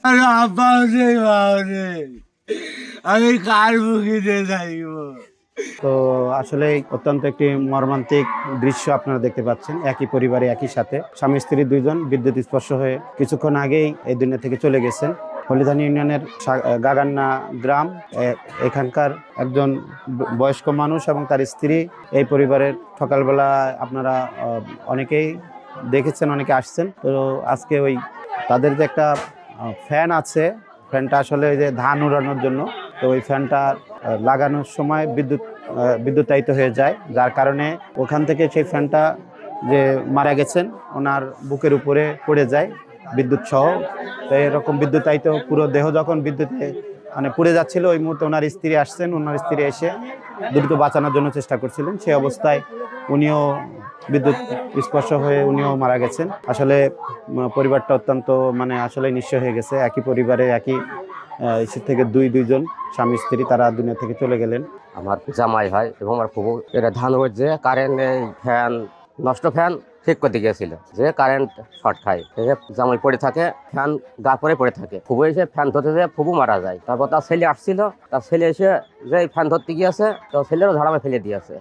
আব্বাও নেই, মাও নেই, আমি কার মুখে দিয়ে যাইব? তো আসলে অত্যন্ত একটি মর্মান্তিক দৃশ্য আপনারা দেখতে পাচ্ছেন। একই পরিবারে একই সাথে স্বামী স্ত্রী দুইজন বিদ্যুৎ স্পর্শ হয়ে কিছুক্ষণ আগেই এই দুনিয়া থেকে চলে গেছেন। হলিধানি ইউনিয়নের গাগান্না গ্রাম, এখানকার একজন বয়স্ক মানুষ এবং তার স্ত্রী। এই পরিবারের সকালবেলা আপনারা অনেকেই দেখেছেন, অনেকে আসছেন। তো আজকে ওই তাদের যে একটা ফ্যান আছে, ফ্যানটা আসলে ওই যে ধান উড়ানোর জন্য, তো ওই ফ্যানটা লাগানোর সময় বিদ্যুতায়িত হয়ে যায়, যার কারণে ওখান থেকে সেই ফ্যানটা যে মারা গেছেন ওনার বুকের উপরে পড়ে যায় বিদ্যুৎ সহ। তো এরকম বিদ্যুতায়িত পুরো দেহ যখন বিদ্যুতে মানে পুড়ে যাচ্ছিল, ওই মুহূর্তে ওনার স্ত্রী আসছেন। ওনার স্ত্রী এসে দ্রুত বাঁচানোর জন্য চেষ্টা করছিলেন। সেই অবস্থায় উনিও বিদ্যুৎ স্পর্শ হয়ে উনিও মারা গেছেন। আসলে পরিবারটা অত্যন্ত মানে আসলে নিঃস্ব হয়ে গেছে। একই পরিবারে একই ইসের থেকে দুইজন স্বামী স্ত্রী তারা দুনিয়া থেকে চলে গেলেন। আমার জামাই হয় এবং আমার ফুফু এটা ধান উঠছে, কারেন্ট ফ্যান নষ্ট, ফ্যান ঠিক করতে গিয়েছিল, যে কারেন্ট শর্ট খায়, জামাই পড়ে থাকে, ফ্যান গা পড়ে থাকে। ফুফু এসে ফ্যান ধরতে যেয়ে ফুফু মারা যায়। তারপর তার ছেলে আসছিল, তার ছেলে এসে যে ফ্যান ধরতে গিয়েছে, তো ছেলেরও ধারামে ফেলে দিয়েছে।